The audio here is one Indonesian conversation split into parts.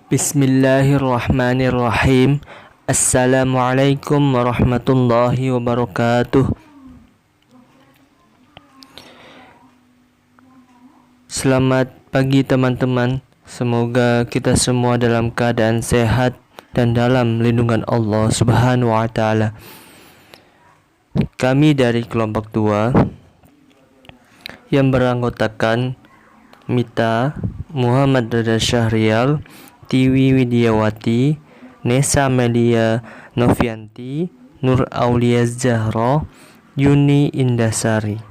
Bismillahirrahmanirrahim. Assalamualaikum warahmatullahi wabarakatuh. Selamat pagi teman-teman. Semoga kita semua dalam keadaan sehat dan dalam lindungan Allah Subhanahu wa taala. Kami dari kelompok 2 yang beranggotakan Mita, Muhammad Rada Syahrial, Tiwi Widiawati, Nesa Melia Novianti, Nur Aulia Zahra, Yuni Indasari.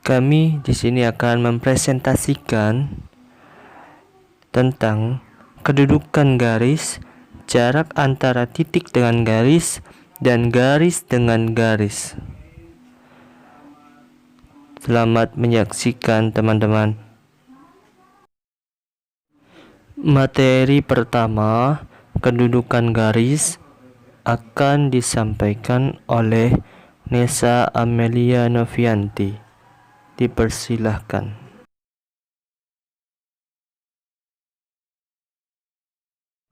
Kami di sini akan mempresentasikan tentang kedudukan garis, jarak antara titik dengan garis, dan garis dengan garis. Selamat menyaksikan teman-teman. Materi pertama, kedudukan garis, akan disampaikan oleh Nesa Amelia Novianti. Dipersilahkan.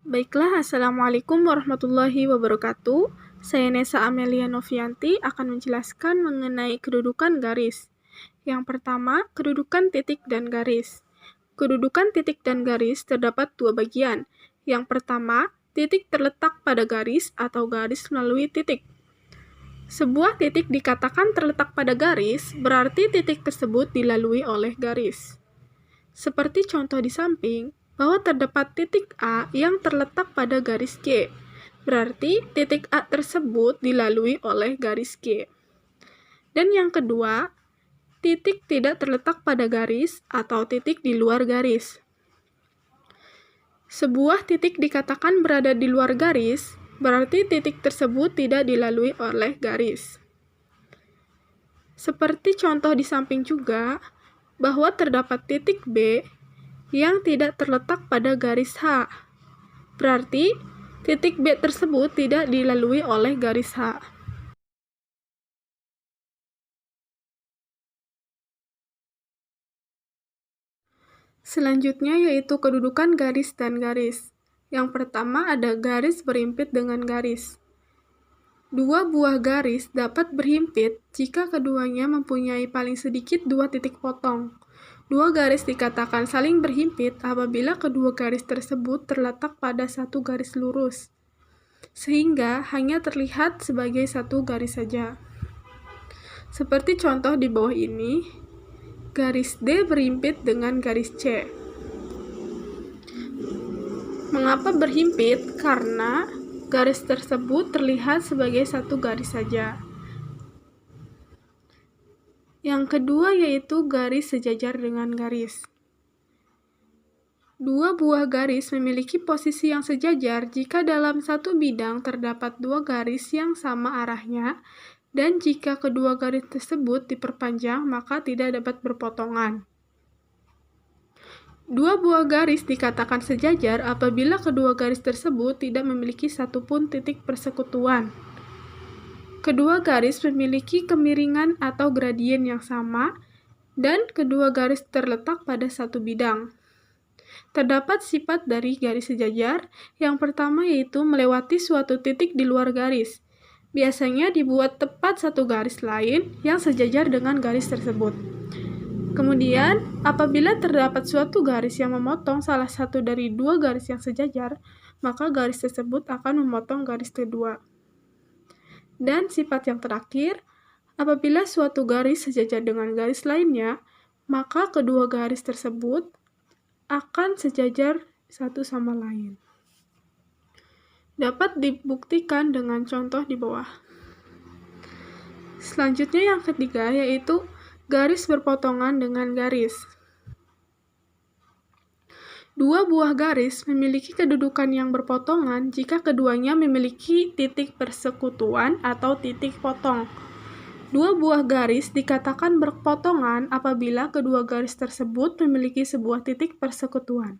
Baiklah, Assalamualaikum warahmatullahi wabarakatuh. Saya Nesa Amelia Novianti akan menjelaskan mengenai kedudukan garis. Yang pertama, kedudukan titik dan garis. Kedudukan titik dan garis terdapat dua bagian. Yang pertama, titik terletak pada garis atau garis melalui titik. Sebuah titik dikatakan terletak pada garis, berarti titik tersebut dilalui oleh garis. Seperti contoh di samping, bahwa terdapat titik A yang terletak pada garis G, berarti titik A tersebut dilalui oleh garis G. Dan yang kedua, titik tidak terletak pada garis atau titik di luar garis. Sebuah titik dikatakan berada di luar garis, berarti titik tersebut tidak dilalui oleh garis. Seperti contoh di samping juga, bahwa terdapat titik B yang tidak terletak pada garis H, berarti titik B tersebut tidak dilalui oleh garis H. Selanjutnya yaitu kedudukan garis dan garis. Yang pertama ada garis berhimpit dengan garis. Dua buah garis dapat berhimpit jika keduanya mempunyai paling sedikit dua titik potong. Dua garis dikatakan saling berhimpit apabila kedua garis tersebut terletak pada satu garis lurus, sehingga hanya terlihat sebagai satu garis saja. Seperti contoh di bawah ini, garis D berhimpit dengan garis C. Mengapa berhimpit? Karena garis tersebut terlihat sebagai satu garis saja. Yang kedua yaitu garis sejajar dengan garis. Dua buah garis memiliki posisi yang sejajar jika dalam satu bidang terdapat dua garis yang sama arahnya, dan jika kedua garis tersebut diperpanjang maka tidak dapat berpotongan. Dua buah garis dikatakan sejajar apabila kedua garis tersebut tidak memiliki satupun titik persekutuan. Kedua garis memiliki kemiringan atau gradien yang sama, dan kedua garis terletak pada satu bidang. Terdapat sifat dari garis sejajar. Yang pertama yaitu melewati suatu titik di luar garis. Biasanya dibuat tepat satu garis lain yang sejajar dengan garis tersebut. Kemudian, apabila terdapat suatu garis yang memotong salah satu dari dua garis yang sejajar, maka garis tersebut akan memotong garis kedua. Dan sifat yang terakhir, apabila suatu garis sejajar dengan garis lainnya, maka kedua garis tersebut akan sejajar satu sama lain. Dapat dibuktikan dengan contoh di bawah. Selanjutnya yang ketiga yaitu garis berpotongan dengan garis. Dua buah garis memiliki kedudukan yang berpotongan jika keduanya memiliki titik persekutuan atau titik potong. Dua buah garis dikatakan berpotongan apabila kedua garis tersebut memiliki sebuah titik persekutuan.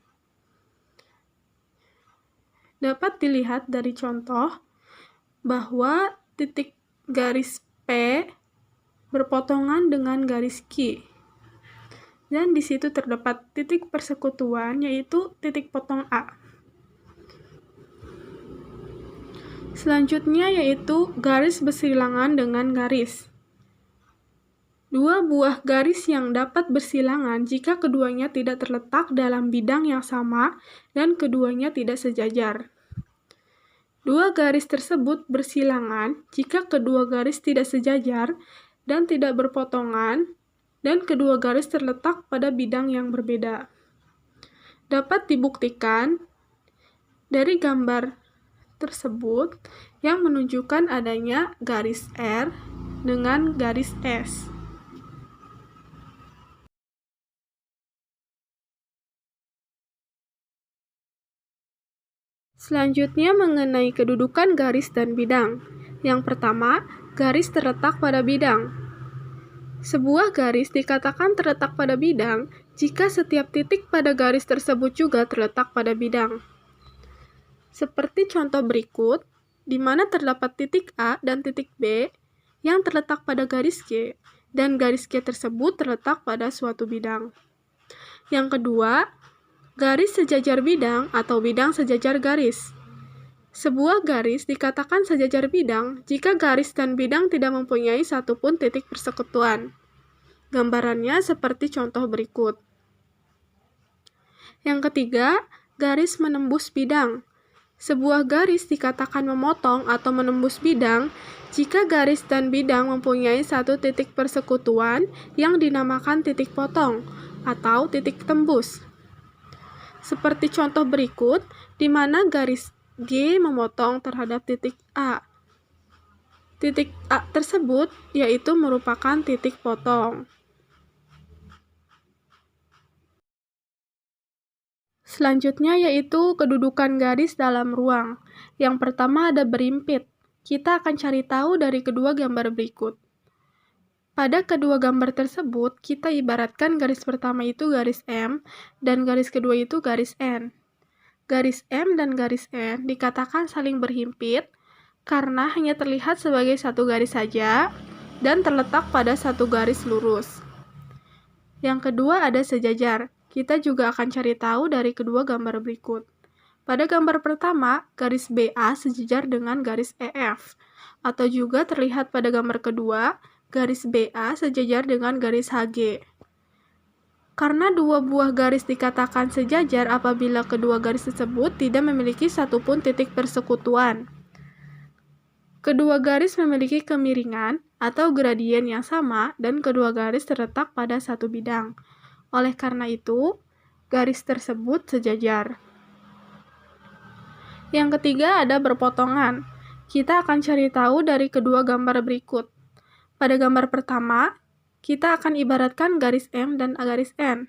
Dapat dilihat dari contoh bahwa titik garis P berpotongan dengan garis Q. dan di situ terdapat titik persekutuan, yaitu titik potong A. Selanjutnya yaitu garis bersilangan dengan garis. Dua buah garis yang dapat bersilangan jika keduanya tidak terletak dalam bidang yang sama dan keduanya tidak sejajar. Dua garis tersebut bersilangan jika kedua garis tidak sejajar dan tidak berpotongan, dan kedua garis terletak pada bidang yang berbeda. Dapat dibuktikan dari gambar tersebut yang menunjukkan adanya garis R dengan garis S. Selanjutnya mengenai kedudukan garis dan bidang. Yang pertama, garis terletak pada bidang. Sebuah garis dikatakan terletak pada bidang jika setiap titik pada garis tersebut juga terletak pada bidang. Seperti contoh berikut, di mana terdapat titik A dan titik B yang terletak pada garis G, dan garis G tersebut terletak pada suatu bidang. Yang kedua, garis sejajar bidang atau bidang sejajar garis. Sebuah garis dikatakan sejajar bidang jika garis dan bidang tidak mempunyai satupun titik persekutuan. Gambarannya seperti contoh berikut. Yang ketiga, garis menembus bidang. Sebuah garis dikatakan memotong atau menembus bidang jika garis dan bidang mempunyai satu titik persekutuan yang dinamakan titik potong atau titik tembus. Seperti contoh berikut, di mana garis G memotong terhadap titik A. Titik A tersebut yaitu merupakan titik potong. Selanjutnya yaitu kedudukan garis dalam ruang. Yang pertama ada berimpit. Kita akan cari tahu dari kedua gambar berikut. Pada kedua gambar tersebut, kita ibaratkan garis pertama itu garis M, dan garis kedua itu garis N. Garis M dan garis N dikatakan saling berhimpit karena hanya terlihat sebagai satu garis saja dan terletak pada satu garis lurus. Yang kedua ada sejajar. Kita juga akan cari tahu dari kedua gambar berikut. Pada gambar pertama, garis BA sejajar dengan garis EF, atau juga terlihat pada gambar kedua, garis BA sejajar dengan garis HG. Karena dua buah garis dikatakan sejajar apabila kedua garis tersebut tidak memiliki satupun titik persekutuan. Kedua garis memiliki kemiringan atau gradien yang sama dan kedua garis terletak pada satu bidang. Oleh karena itu, garis tersebut sejajar. Yang ketiga ada berpotongan. Kita akan cari tahu dari kedua gambar berikut. Pada gambar pertama, kita akan ibaratkan garis M dan garis N.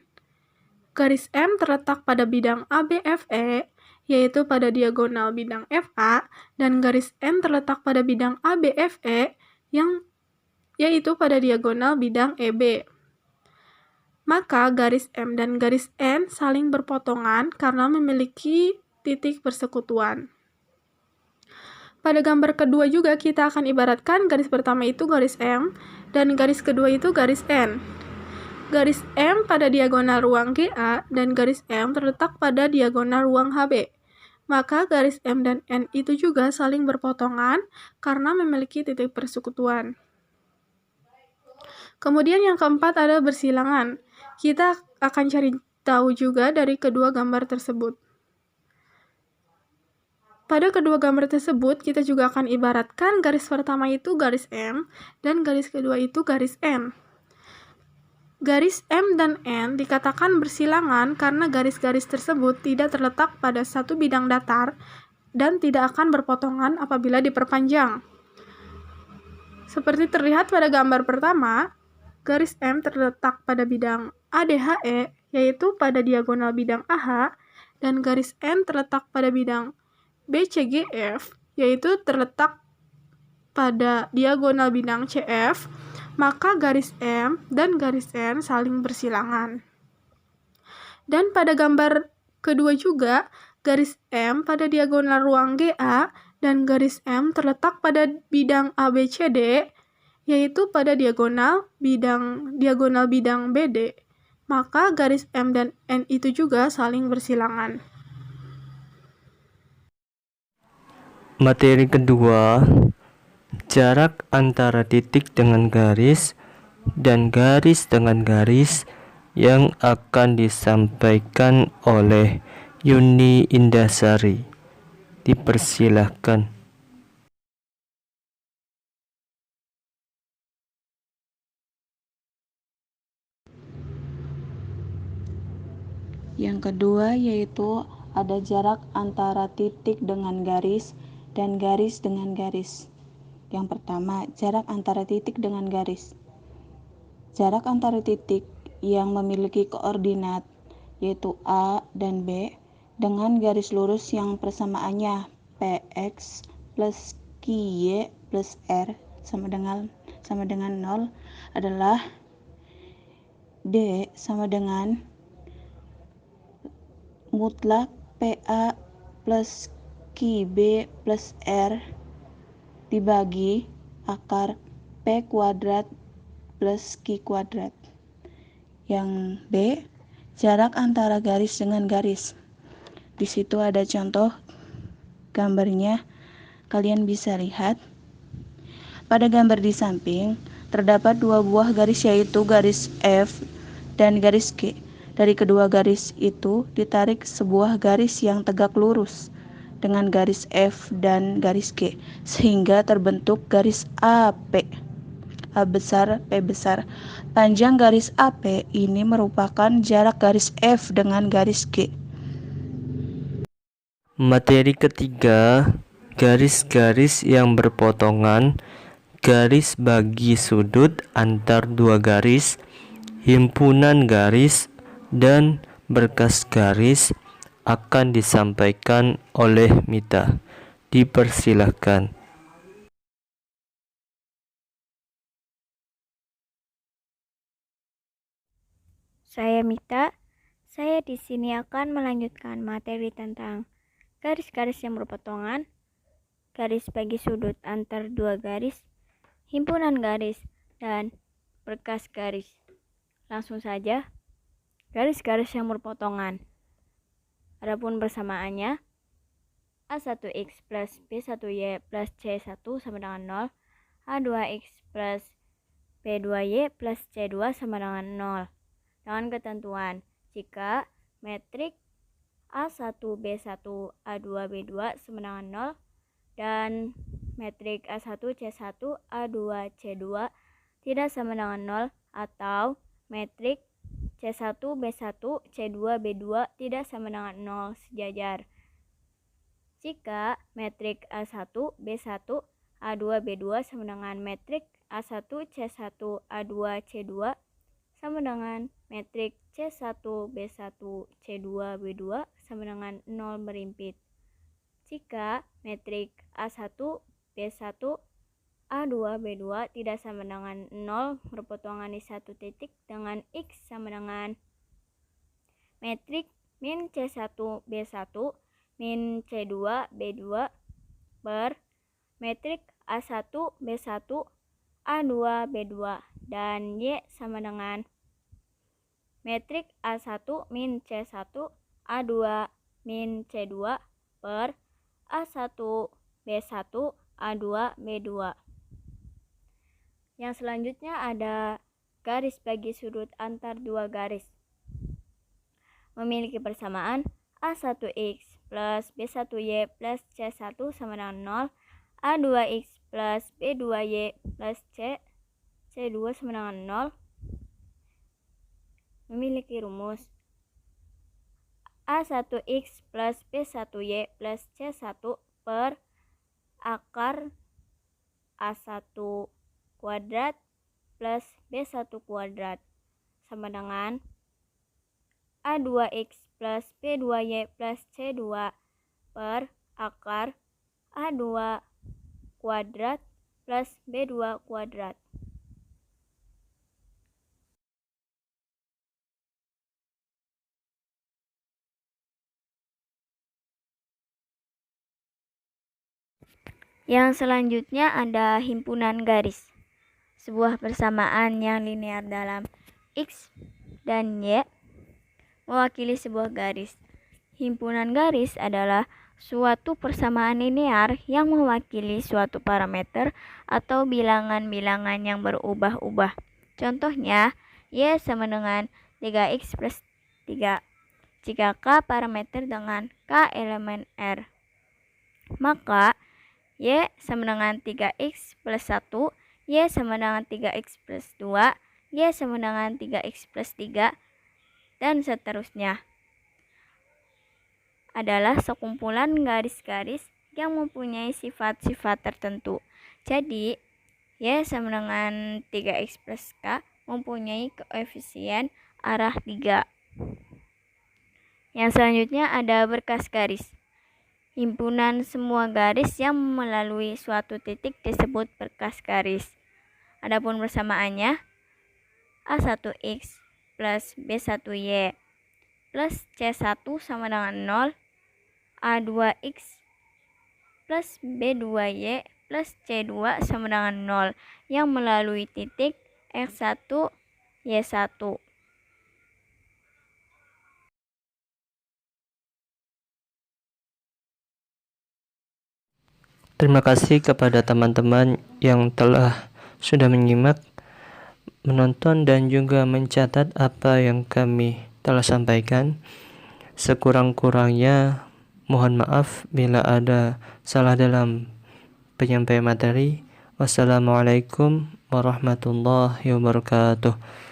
Garis M terletak pada bidang ABFE, yaitu pada diagonal bidang FA, dan garis N terletak pada bidang ABFE, yaitu pada diagonal bidang EB. Maka garis M dan garis N saling berpotongan karena memiliki titik persekutuan. Pada gambar kedua juga kita akan ibaratkan garis pertama itu garis M dan garis kedua itu garis N. Garis M pada diagonal ruang GA dan garis M terletak pada diagonal ruang HB. Maka garis M dan N itu juga saling berpotongan karena memiliki titik persekutuan. Kemudian yang keempat ada bersilangan. Kita akan cari tahu juga dari kedua gambar tersebut. Pada kedua gambar tersebut, kita juga akan ibaratkan garis pertama itu garis M, dan garis kedua itu garis N. Garis M dan N dikatakan bersilangan karena garis-garis tersebut tidak terletak pada satu bidang datar dan tidak akan berpotongan apabila diperpanjang. Seperti terlihat pada gambar pertama, garis M terletak pada bidang ADHE, yaitu pada diagonal bidang AH, dan garis N terletak pada bidang BCGF, yaitu terletak pada diagonal bidang CF, maka garis M dan garis N saling bersilangan. Dan pada gambar kedua juga, garis M pada diagonal ruang GA dan garis M terletak pada bidang ABCD, yaitu pada diagonal bidang BD. maka garis M dan N itu juga saling bersilangan. Materi kedua, jarak antara titik dengan garis dan garis dengan garis yang akan disampaikan oleh Yuni Indasari. Dipersilahkan. Yang kedua yaitu ada jarak antara titik dengan garis dan garis dengan garis. Yang pertama, jarak antara titik dengan garis. Jarak antara titik yang memiliki koordinat yaitu A dan B dengan garis lurus yang persamaannya PX plus QY plus R sama dengan 0 adalah D sama dengan mutlak PA plus QB plus R dibagi akar P kuadrat plus Q kuadrat. Yang B, jarak antara garis dengan garis. Di situ ada contoh gambarnya, kalian bisa lihat. Pada gambar di samping, terdapat dua buah garis yaitu garis F dan garis G. Dari kedua garis itu ditarik sebuah garis yang tegak lurus dengan garis F dan garis G, sehingga terbentuk garis AP. A besar, P besar. Panjang garis AP ini merupakan jarak garis F dengan garis G. Materi ketiga, garis-garis yang berpotongan, garis bagi sudut antar dua garis, himpunan garis, dan berkas garis akan disampaikan oleh Mita. Dipersilahkan. Saya Mita. Saya di sini akan melanjutkan materi tentang garis-garis yang berpotongan, garis bagi sudut antar dua garis, himpunan garis, dan berkas garis. Langsung saja, garis-garis yang berpotongan. Adapun persamaannya, A1X plus B1Y plus C1 sama dengan 0, A2X plus B2Y plus C2 sama dengan 0. Dengan ketentuan, jika metrik A1B1 A2B2 sama dengan 0 dan metrik A1C1 A2C2 tidak sama dengan 0 atau metrik C1B1 C2B2 tidak sama dengan 0 sejajar. Jika metrik A1B1 A2B2 sama dengan metrik A1C1 A2C2 sama dengan metrik C1B1 C2B2 sama dengan 0 berimpit. Jika metrik A1B1 A2B2 tidak sama dengan 0 berpotongan di satu titik dengan X sama dengan metrik min C1B1 min C2B2 per metrik A1B1 A2B2 dan Y sama dengan metrik A1 min C1 A2 min C2 per A1B1 A2B2. Yang selanjutnya ada garis bagi sudut antar dua garis. Memiliki persamaan A1X plus B1Y plus C1 sama dengan 0, A2X plus B2Y plus C2 sama dengan 0. Memiliki rumus A1X plus B1Y plus C1 per akar A1 kuadrat plus B1 kuadrat sama dengan A2X plus B2Y plus C2 per akar A2 kuadrat plus B2 kuadrat. Yang selanjutnya ada himpunan garis. Sebuah persamaan yang linear dalam X dan Y mewakili sebuah garis. Himpunan garis adalah suatu persamaan linear yang mewakili suatu parameter atau bilangan-bilangan yang berubah-ubah. Contohnya, Y sama dengan 3x plus 3. Jika K parameter dengan K elemen R, maka Y sama dengan 3x plus 1, Y sama dengan 3x plus 2, Y sama dengan 3x plus 3, dan seterusnya. Adalah sekumpulan garis-garis yang mempunyai sifat-sifat tertentu. Jadi, Y sama dengan 3x plus K mempunyai koefisien arah 3. Yang selanjutnya ada berkas garis. Himpunan semua garis yang melalui suatu titik disebut berkas garis. Adapun persamaannya, A1x plus B1y plus C1 sama dengan 0, A2x plus B2y plus C2 sama dengan 0 yang melalui titik X1, Y1. Terima kasih kepada teman-teman yang telah sudah menyimak, menonton, dan juga mencatat apa yang kami telah sampaikan. Sekurang-kurangnya mohon maaf bila ada salah dalam penyampaian materi. Wassalamualaikum warahmatullahi wabarakatuh.